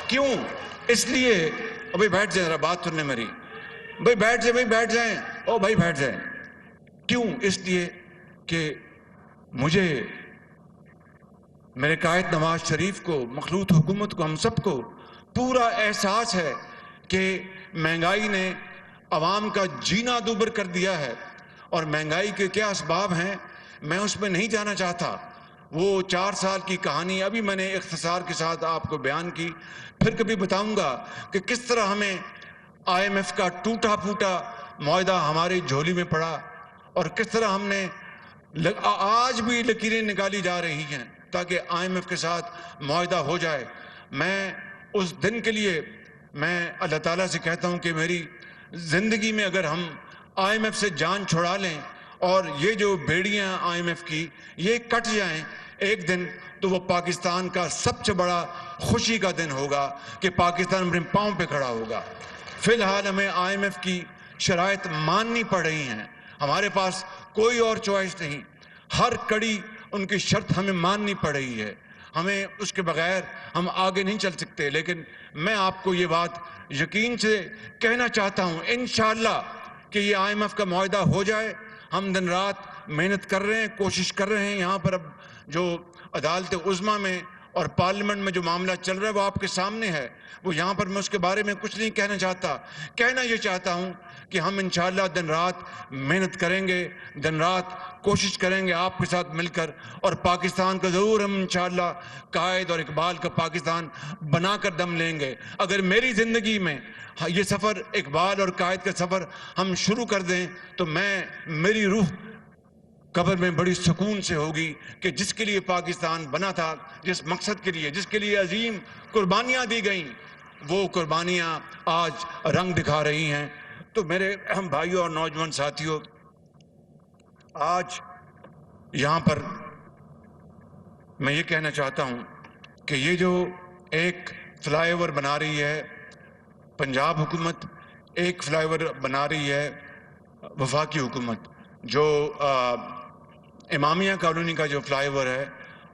کیوں؟ اس لیے بھائی بیٹھ جائیں، ذرا بات سننے میری، بھائی بیٹھ جائیں، بھائی بیٹھ جائیں، او بھائی بیٹھ جائیں۔ کیوں؟ اس لیے کہ مجھے میرے قائد نواز شریف کو، مخلوط حکومت کو، ہم سب کو پورا احساس ہے کہ مہنگائی نے عوام کا جینا دوبر کر دیا ہے، اور مہنگائی کے کیا اسباب ہیں میں اس میں نہیں جانا چاہتا۔ وہ 4 سال کی کہانی ابھی میں نے اختصار کے ساتھ آپ کو بیان کی، پھر کبھی بتاؤں گا کہ کس طرح ہمیں IMF کا ٹوٹا پھوٹا معاہدہ ہماری جھولی میں پڑا، اور کس طرح ہم نے آج بھی لکیریں نکالی جا رہی ہیں تاکہ IMF کے ساتھ معاہدہ ہو جائے۔ میں اس دن کے لیے میں اللہ تعالیٰ سے کہتا ہوں کہ میری زندگی میں اگر ہم IMF سے جان چھڑا لیں اور یہ جو بیڑیاں IMF کی یہ کٹ جائیں ایک دن، تو وہ پاکستان کا سب سے بڑا خوشی کا دن ہوگا کہ پاکستان اپنے پاؤں پہ کھڑا ہوگا۔ فی الحال ہمیں IMF کی شرائط ماننی پڑ رہی ہیں، ہمارے پاس کوئی اور چوائس نہیں، ہر کڑی ان کی شرط ہمیں ماننی پڑ رہی ہے، ہمیں اس کے بغیر ہم آگے نہیں چل سکتے۔ لیکن میں آپ کو یہ بات یقین سے کہنا چاہتا ہوں انشاءاللہ کہ یہ IMF کا معاہدہ ہو جائے۔ ہم دن رات محنت کر رہے ہیں، کوشش کر رہے ہیں۔ یہاں پر اب جو عدالت عظمیٰ میں اور پارلیمنٹ میں جو معاملہ چل رہا ہے وہ آپ کے سامنے ہے، وہ یہاں پر میں اس کے بارے میں کچھ نہیں کہنا چاہتا۔ کہنا یہ چاہتا ہوں کہ ہم انشاءاللہ دن رات محنت کریں گے، دن رات کوشش کریں گے آپ کے ساتھ مل کر، اور پاکستان کا ضرور ہم انشاءاللہ قائد اور اقبال کا پاکستان بنا کر دم لیں گے۔ اگر میری زندگی میں یہ سفر، اقبال اور قائد کا سفر ہم شروع کر دیں تو میری روح قبر میں بڑی سکون سے ہوگی کہ جس کے لیے پاکستان بنا تھا، جس مقصد کے لیے، جس کے لیے عظیم قربانیاں دی گئیں، وہ قربانیاں آج رنگ دکھا رہی ہیں۔ تو میرے بھائیوں اور نوجوان ساتھیوں، آج یہاں پر میں یہ کہنا چاہتا ہوں کہ یہ جو ایک فلائی اوور بنا رہی ہے پنجاب حکومت، ایک فلائی اوور بنا رہی ہے وفاقی حکومت، جو امامیہ کالونی کا جو فلائی اوور ہے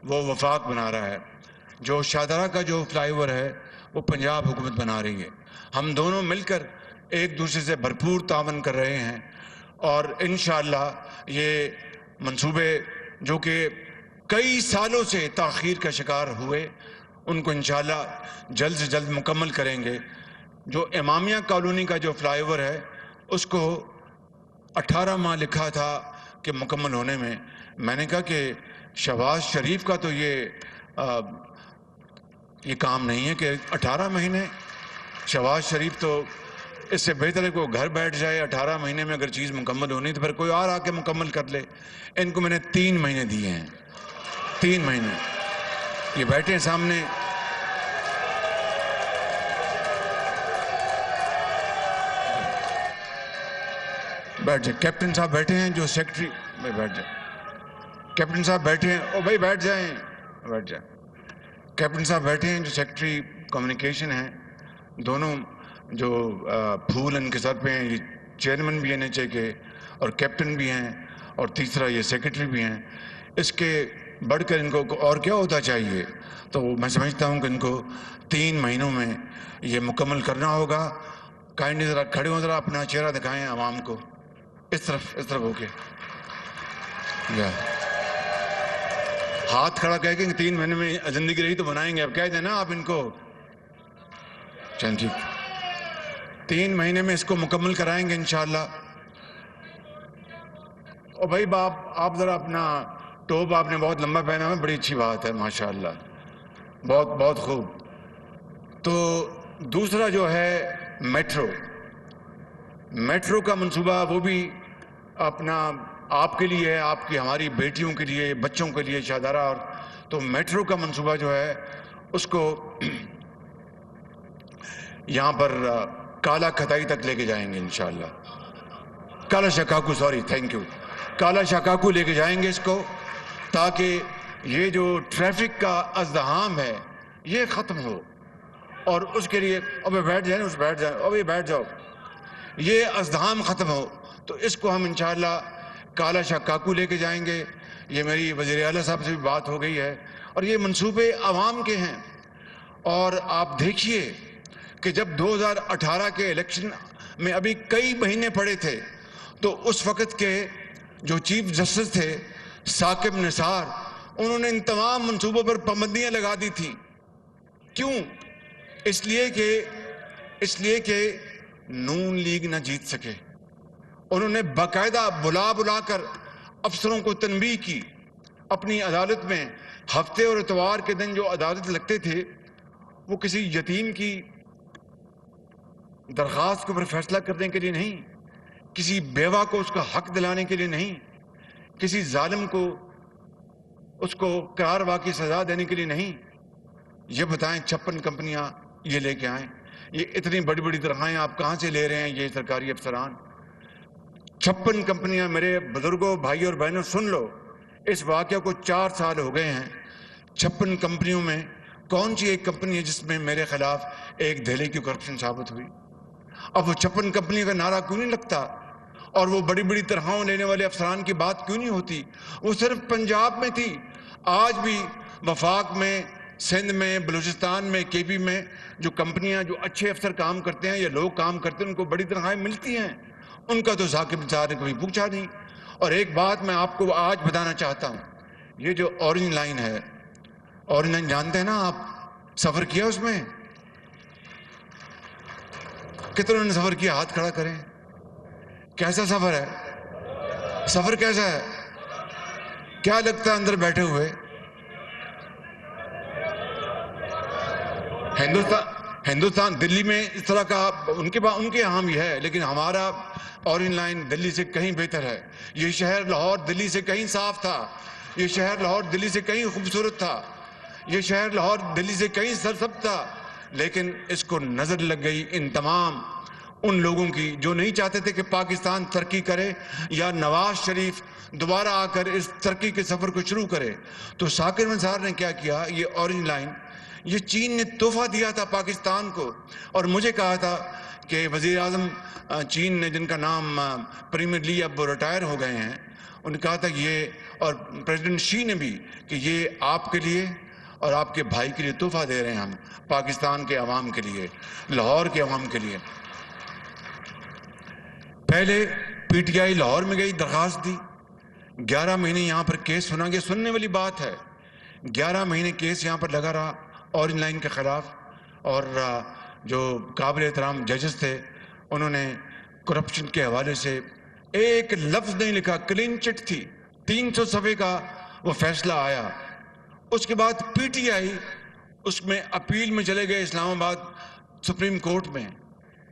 وہ وفاق بنا رہا ہے، جو شاہدرہ کا جو فلائی اوور ہے وہ پنجاب حکومت بنا رہی ہے۔ ہم دونوں مل کر ایک دوسرے سے بھرپور تعاون کر رہے ہیں، اور انشاءاللہ یہ منصوبے جو کہ کئی سالوں سے تاخیر کا شکار ہوئے ان کو انشاءاللہ جلد سے جلد مکمل کریں گے۔ جو امامیہ کالونی کا جو فلائی اوور ہے اس کو 18 ماہ لکھا تھا کہ مکمل ہونے میں نے کہا کہ شہباز شریف کا تو یہ کام نہیں ہے کہ 18 مہینے، شہباز شریف تو اس سے بہتر ہے کہ وہ گھر بیٹھ جائے، 18 مہینے میں اگر چیز مکمل ہونی تو پھر کوئی اور آ کے مکمل کر لے۔ ان کو میں نے 3 مہینے دیے ہیں، 3 مہینے۔ یہ بیٹھے ہیں سامنے، بیٹھ جائیں، کیپٹن صاحب بیٹھے ہیں جو سیکرٹری، بیٹھ جائیں، کیپٹن صاحب بیٹھے ہیں، او بھائی بیٹھ جائیں، بیٹھ جائیں، کیپٹن صاحب بیٹھے ہیں جو سیکرٹری کمیونیکیشن ہیں، دونوں جو پھول ان کے سر پہ ہیں، یہ چیئرمین بھی ہیں NHA کے اور کیپٹن بھی ہیں، اور تیسرا یہ سیکرٹری بھی ہیں۔ اس کے بڑھ کر ان کو اور کیا ہوتا چاہیے؟ تو میں سمجھتا ہوں کہ ان کو 3 مہینوں میں یہ مکمل کرنا ہوگا۔ کائنڈلی ذرا کھڑے ہوں، ذرا اپنا چہرہ دکھائیں عوام کو، اس طرف ہو کے ہاتھ کھڑا کہہ کے 3 مہینے میں زندگی رہی تو بنائیں گے، اب کہہ دیں نا آپ ان کو، چل ٹھیک، 3 مہینے میں اس کو مکمل کرائیں گے انشاءاللہ۔ اور بھائی باپ آپ ذرا اپنا ٹوپ آپ نے بہت لمبا پہنا ہے، بڑی اچھی بات ہے ماشاءاللہ، بہت بہت خوب۔ تو دوسرا جو ہے میٹرو کا منصوبہ، وہ بھی اپنا آپ کے لیے ہے، آپ کی ہماری بیٹیوں کے لیے، بچوں کے لیے شاہدرہ، اور تو میٹرو کا منصوبہ جو ہے اس کو یہاں پر کالا کھتائی تک لے کے جائیں گے انشاءاللہ، کالا شکاکو، سوری، تھینک یو، کالا شکاکو لے کے جائیں گے اس کو، تاکہ یہ جو ٹریفک کا ازدحام ہے یہ ختم ہو، اور اس کے لیے ابھی بیٹھ جائیں، ابھی بیٹھ جاؤ، یہ ازدحام ختم ہو تو اس کو ہم انشاءاللہ کالا شکاکو لے کے جائیں گے۔ یہ میری وزیر اعلیٰ صاحب سے بھی بات ہو گئی ہے، اور یہ منصوبے عوام کے ہیں، اور آپ دیکھیے کہ جب 2018 کے الیکشن میں ابھی کئی مہینے پڑے تھے تو اس وقت کے جو چیف جسٹس تھے ثاقب نثار، انہوں نے ان تمام منصوبوں پر پابندیاں لگا دی تھی. کیوں؟ اس لیے کہ نون لیگ نہ جیت سکے. انہوں نے باقاعدہ بلا کر افسروں کو تنبیہ کی. اپنی عدالت میں ہفتے اور اتوار کے دن جو عدالت لگتے تھے وہ کسی یتیم کی درخواست کے اوپر فیصلہ کرنے کے لیے نہیں، کسی بیوہ کو اس کا حق دلانے کے لیے نہیں، کسی ظالم کو اس کو قرار واقعی سزا دینے کے لیے نہیں. یہ بتائیں 56 کمپنیاں یہ لے کے آئیں، یہ اتنی بڑی بڑی تنخواہیں آپ کہاں سے لے رہے ہیں یہ سرکاری افسران؟ 56 کمپنیاں. میرے بزرگوں، بھائی اور بہنوں، سن لو، اس واقعہ کو 4 سال ہو گئے ہیں. 56 کمپنیوں میں کون سی ایک کمپنی ہے جس میں میرے خلاف ایک دہلی کی کرپشن ثابت ہوئی؟ اب وہ 56 کمپنی کا نعرہ کیوں نہیں لگتا؟ اور وہ بڑی بڑی تنخواہیں لینے والے افسران کی بات کیوں نہیں ہوتی؟ وہ صرف پنجاب میں تھی. آج بھی وفاق میں، سندھ میں، بلوچستان میں، کے پی میں جو کمپنیاں، جو اچھے افسر کام کرتے ہیں یا لوگ کام کرتے ہیں، ان کو بڑی تنخواہیں ملتی ہیں. ان کا تو ثاقب نثار نے کبھی پوچھا نہیں. اور ایک بات میں آپ کو آج بتانا چاہتا ہوں، یہ جو اورنج لائن ہے، اورنج لائن جانتے ہیں نا آپ؟ سفر کیا اس میں؟ کتنوں نے سفر کیا؟ ہاتھ کھڑا کریں. کیسا سفر ہے؟ سفر کیسا ہے؟ کیا لگتا ہے اندر بیٹھے ہوئے؟ ہندوستان دلی میں اس طرح کا ان کے یہاں بھی ہے، لیکن ہمارا اورنج لائن دلی سے کہیں بہتر ہے. یہ شہر لاہور دلی سے کہیں صاف تھا، یہ شہر لاہور دلی سے کہیں خوبصورت تھا، یہ شہر لاہور دلی سے کہیں سرسبز تھا. لیکن اس کو نظر لگ گئی ان تمام ان لوگوں کی جو نہیں چاہتے تھے کہ پاکستان ترقی کرے یا نواز شریف دوبارہ آ کر اس ترقی کے سفر کو شروع کرے. تو ثاقب نثار نے کیا کیا؟ یہ اورنج لائن یہ چین نے تحفہ دیا تھا پاکستان کو. اور مجھے کہا تھا کہ وزیر اعظم چین نے، جن کا نام پریمیر لی، اب وہ ریٹائر ہو گئے ہیں، انہوں نے کہا تھا یہ، اور پریزیڈنٹ شی نے بھی، کہ یہ آپ کے لیے اور آپ کے بھائی کے لیے تحفہ دے رہے ہیں، ہم پاکستان کے عوام کے لیے، لاہور کے عوام کے لیے. پہلے پی ٹی آئی لاہور میں گئی، درخواست دی. 11 مہینے یہاں پر کیس سنا گیا. سننے والی بات ہے، 11 مہینے کیس یہاں پر لگا رہا اورنج لائن کے خلاف. اور جو قابل احترام ججز تھے انہوں نے کرپشن کے حوالے سے ایک لفظ نہیں لکھا. کلین چٹ تھی، 300 صفحے کا وہ فیصلہ آیا. اس کے بعد پی ٹی آئی اس میں اپیل میں چلے گئے اسلام آباد سپریم کورٹ میں.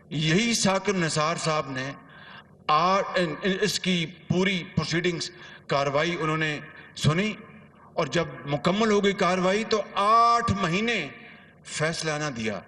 یہی ثاقب نثار صاحب نے اس کی پوری پروسیڈنگز، کاروائی انہوں نے سنی، اور جب مکمل ہو گئی کاروائی تو 8 مہینے فیصلہ نہ دیا.